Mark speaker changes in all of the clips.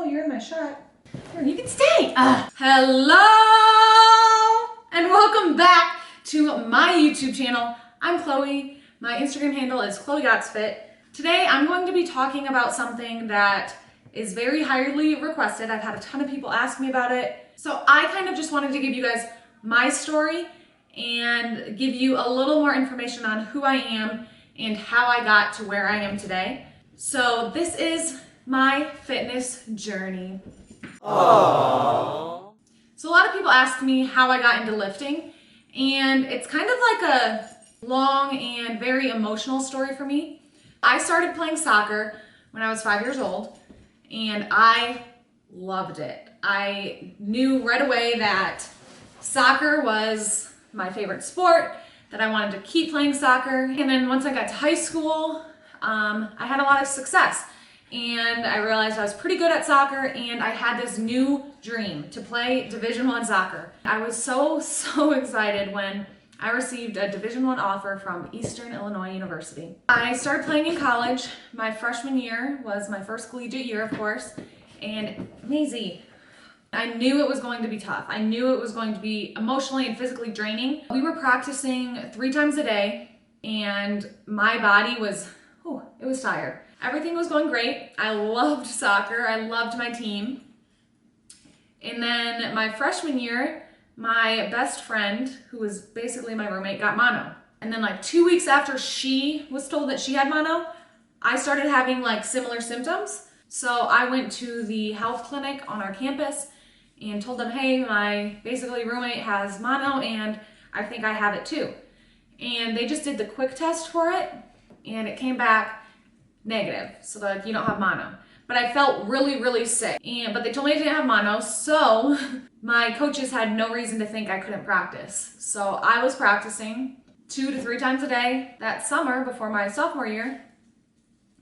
Speaker 1: No, you're in my shot. Here, you can stay. Hello and welcome back to my YouTube channel. I'm Chloe. My Instagram handle is ChloeGotsFit. Today I'm going to be talking about something that is very highly requested. I've had a ton of people ask me about it. So I kind of just wanted to give you guys my story and give you a little more information on who I am and how I got to where I am today. So this is my fitness journey.
Speaker 2: Aww.
Speaker 1: So a lot of people ask me how I got into lifting, and it's kind of like a long and very emotional story for me. I started playing soccer when I was 5 years old, and I loved it. I knew right away that soccer was my favorite sport, that I wanted to keep playing soccer. And then once I got to high school, I had a lot of success. And I realized I was pretty good at soccer, and I had this new dream to play Division I soccer. I was so excited when I received a Division I offer from Eastern Illinois University. I started playing in college. My freshman year was my first collegiate year, of course, and Maisie, I knew it was going to be tough. I knew it was going to be emotionally and physically draining. We were practicing 3 times a day, and my body was, it was tired. Everything was going great. I loved soccer. I loved my team. And then my freshman year, my best friend, who was basically my roommate, got mono. And then like 2 weeks after she was told that she had mono, I started having like similar symptoms. So I went to the health clinic on our campus and told them, hey, my basically roommate has mono and I think I have it too. And they just did the quick test for it and it came back negative, so that you don't have mono. But I felt really sick, but they told me I didn't have mono, so my coaches had no reason to think I couldn't practice. So I was practicing 2 to 3 times a day that summer before my sophomore year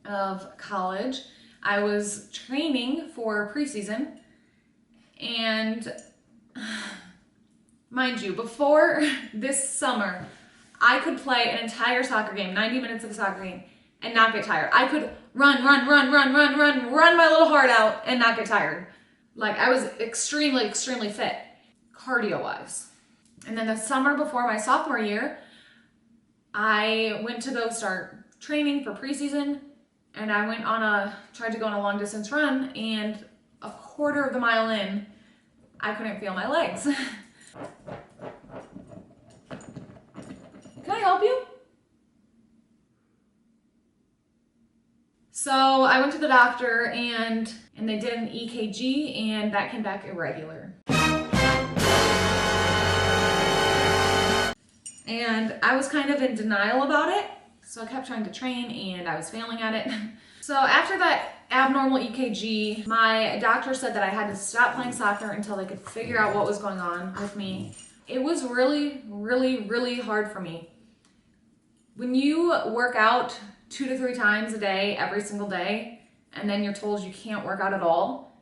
Speaker 1: of college. I was training for preseason, and mind you, before this summer, I could play an entire soccer game, 90 minutes of a soccer game, and not get tired. I could run my little heart out and not get tired. Like, I was extremely fit, cardio-wise. And then the summer before my sophomore year, I went to go start training for preseason, and I tried to go on a long distance run, and a quarter of the mile in, I couldn't feel my legs. Can I help you? So I went to the doctor and they did an EKG and that came back irregular. And I was kind of in denial about it. So I kept trying to train and I was failing at it. So after that abnormal EKG, my doctor said that I had to stop playing soccer until they could figure out what was going on with me. It was really hard for me. When you work out 2 to 3 times a day, every single day, and then you're told you can't work out at all,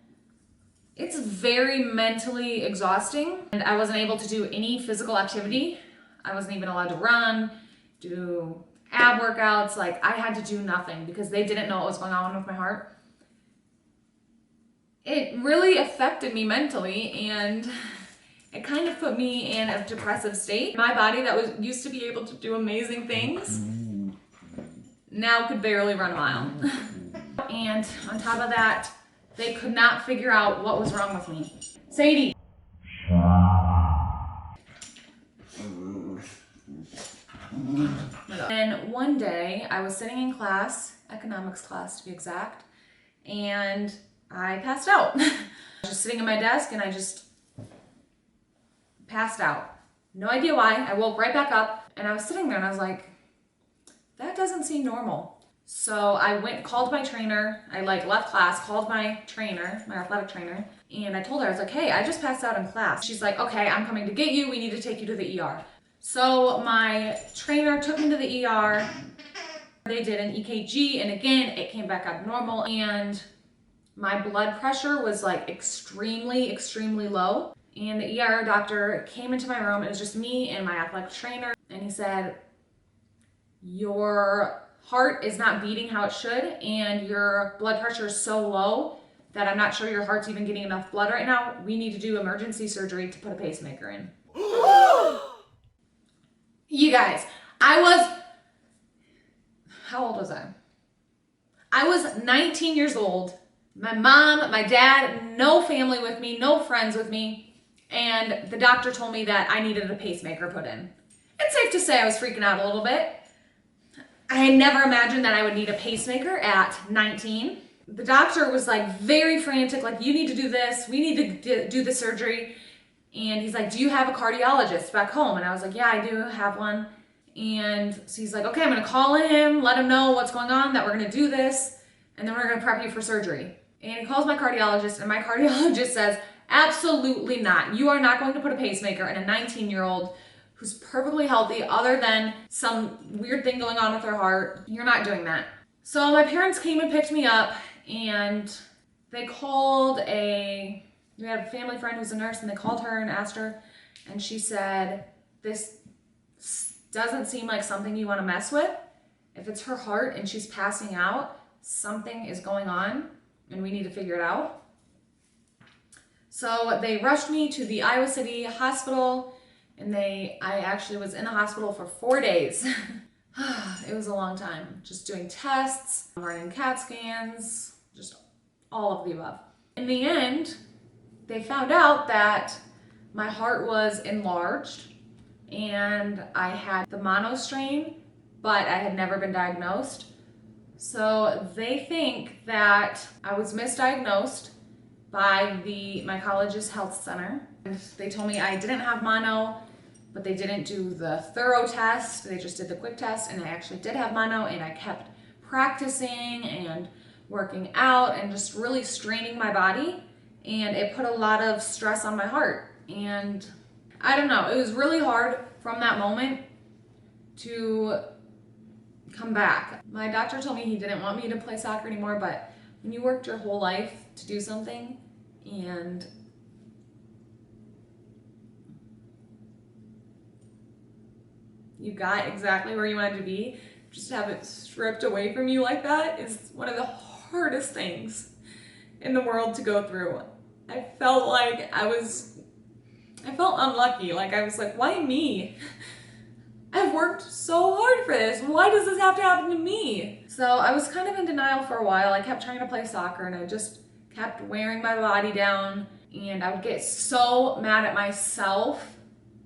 Speaker 1: it's very mentally exhausting. And I wasn't able to do any physical activity. I wasn't even allowed to run, do ab workouts. Like, I had to do nothing because they didn't know what was going on with my heart. It really affected me mentally, and it kind of put me in a depressive state. My body that used to be able to do amazing things now could barely run a mile. And on top of that, they could not figure out what was wrong with me. Sadie. And one day I was sitting in class, economics class to be exact, and I passed out. I was just sitting at my desk and I just passed out. No idea why. I woke right back up and I was sitting there and I was like, that doesn't seem normal. So I called my trainer. I left class, called my trainer, my athletic trainer, and I told her, I was like, hey, I just passed out in class. She's like, okay, I'm coming to get you. We need to take you to the ER. So my trainer took me to the ER. They did an EKG, and again, it came back abnormal, and my blood pressure was like extremely low. And the ER doctor came into my room. It was just me and my athletic trainer, and he said, your heart is not beating how it should, and your blood pressure is so low that I'm not sure your heart's even getting enough blood right now. We need to do emergency surgery to put a pacemaker in. You guys, how old was I? I was 19 years old. My mom, my dad, no family with me, no friends with me. And the doctor told me that I needed a pacemaker put in. It's safe to say I was freaking out a little bit. I had never imagined that I would need a pacemaker at 19. The doctor was like very frantic, like, you need to do this, we need to do the surgery. And he's like, do you have a cardiologist back home? And I was like, yeah, I do have one. And so he's like, okay, I'm gonna call him, let him know what's going on, that we're gonna do this, and then we're gonna prep you for surgery. And he calls my cardiologist, and my cardiologist says, absolutely not. You are not going to put a pacemaker in a 19-year-old who's perfectly healthy other than some weird thing going on with her heart. You're not doing that. So my parents came and picked me up, and they called we had a family friend who's a nurse, and they called her and asked her, and she said, this doesn't seem like something you want to mess with. If it's her heart and she's passing out, something is going on and we need to figure it out. So they rushed me to the Iowa City hospital, and I actually was in the hospital for 4 days. It was a long time, just doing tests, running CAT scans, just all of the above. In the end, they found out that my heart was enlarged and I had the mono strain, but I had never been diagnosed. So they think that I was misdiagnosed by my college's health center. And they told me I didn't have mono, but they didn't do the thorough test. They just did the quick test, and I actually did have mono, and I kept practicing and working out and just really straining my body, and it put a lot of stress on my heart. And I don't know, it was really hard from that moment to come back. My doctor told me he didn't want me to play soccer anymore, but when you worked your whole life to do something and you got exactly where you wanted to be, just to have it stripped away from you like that is one of the hardest things in the world to go through. I felt like I felt unlucky. Like I was like, why me? I've worked so hard for this. Why does this have to happen to me? So I was kind of in denial for a while. I kept trying to play soccer, and I just kept wearing my body down, and I would get so mad at myself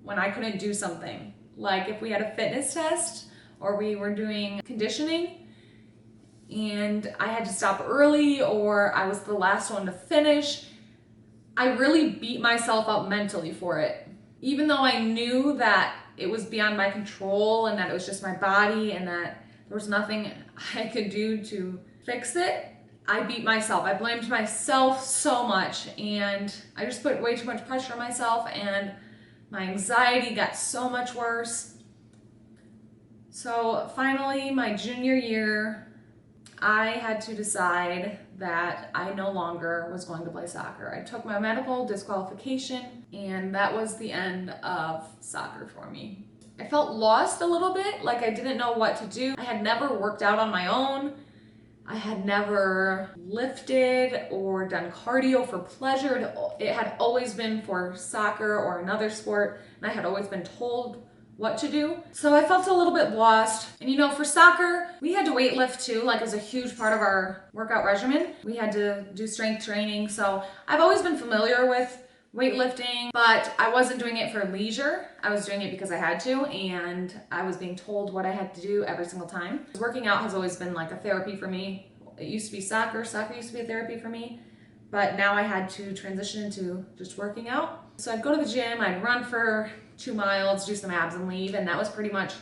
Speaker 1: when I couldn't do something. Like if we had a fitness test or we were doing conditioning and I had to stop early or I was the last one to finish, I really beat myself up mentally for it. Even though I knew that it was beyond my control and that it was just my body and that there was nothing I could do to fix it, I beat myself. I blamed myself so much, and I just put way too much pressure on myself, and my anxiety got so much worse. So finally, my junior year, I had to decide that I no longer was going to play soccer. I took my medical disqualification, and that was the end of soccer for me. I felt lost a little bit, like I didn't know what to do. I had never worked out on my own. I had never lifted or done cardio for pleasure. It had always been for soccer or another sport, and I had always been told what to do. So I felt a little bit lost. And you know, for soccer, we had to weight lift too, like it was a huge part of our workout regimen. We had to do strength training. So I've always been familiar with weightlifting, but I wasn't doing it for leisure. I was doing it because I had to, and I was being told what I had to do every single time. Working out has always been like a therapy for me. It used to be soccer used to be a therapy for me, but now I had to transition into just working out. So I'd go to the gym, I'd run for 2 miles, do some abs and leave, and that was pretty much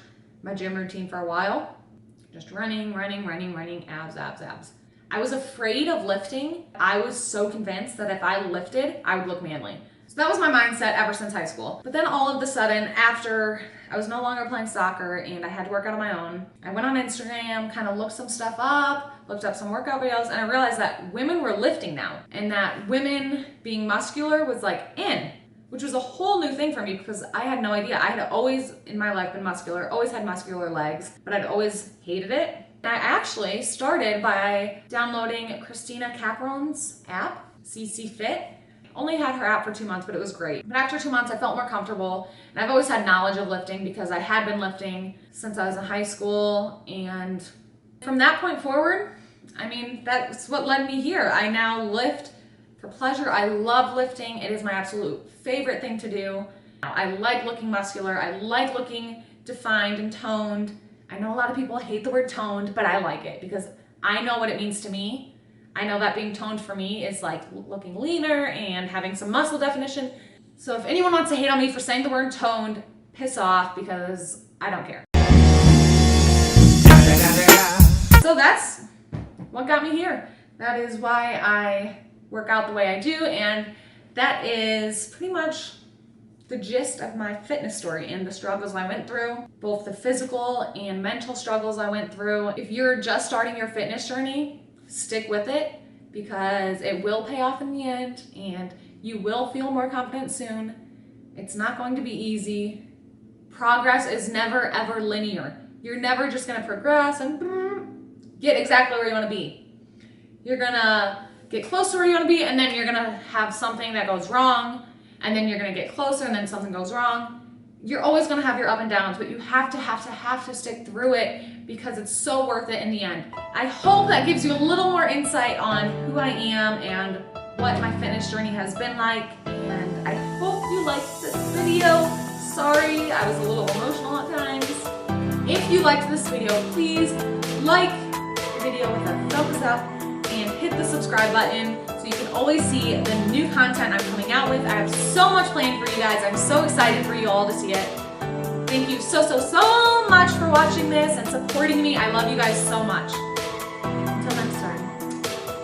Speaker 1: my gym routine for a while. Just running, abs. I was afraid of lifting. I was so convinced that if I lifted, I would look manly. So that was my mindset ever since high school. But then all of a sudden, after I was no longer playing soccer and I had to work out on my own, I went on Instagram, kind of looked some stuff up, looked up some workout videos, and I realized that women were lifting now, and that women being muscular was like in, which was a whole new thing for me because I had no idea. I had always in my life been muscular, always had muscular legs, but I'd always hated it. I actually started by downloading Christina Capron's app, CC Fit. Only had her app for 2 months, but it was great. But after 2 months, I felt more comfortable, and I've always had knowledge of lifting because I had been lifting since I was in high school, and from that point forward, I mean, that's what led me here. I now lift for pleasure. I love lifting. It is my absolute favorite thing to do. I like looking muscular. I like looking defined and toned. I know a lot of people hate the word toned, but I like it because I know what it means to me. I know that being toned for me is like looking leaner and having some muscle definition. So if anyone wants to hate on me for saying the word toned, piss off because I don't care. So that's what got me here. That is why I work out the way I do, and that is pretty much the gist of my fitness story and the struggles I went through, both the physical and mental struggles I went through. If you're just starting your fitness journey, stick with it because it will pay off in the end and you will feel more confident soon. It's not going to be easy. Progress is never ever linear. You're never just gonna progress and get exactly where you wanna be. You're gonna get close to where you wanna be, and then you're gonna have something that goes wrong, and then you're gonna get closer and then something goes wrong. You're always gonna have your up and downs, but you have to stick through it because it's so worth it in the end. I hope that gives you a little more insight on who I am and what my fitness journey has been like, and I hope you liked this video. Sorry, I was a little emotional at times. If you liked this video, please like the video with a thumbs up and hit the subscribe button so you can always see the new content I'm coming out with. I have so much planned for you guys. I'm so excited for you all to see it. Thank you so much for watching this and supporting me. I love you guys so much.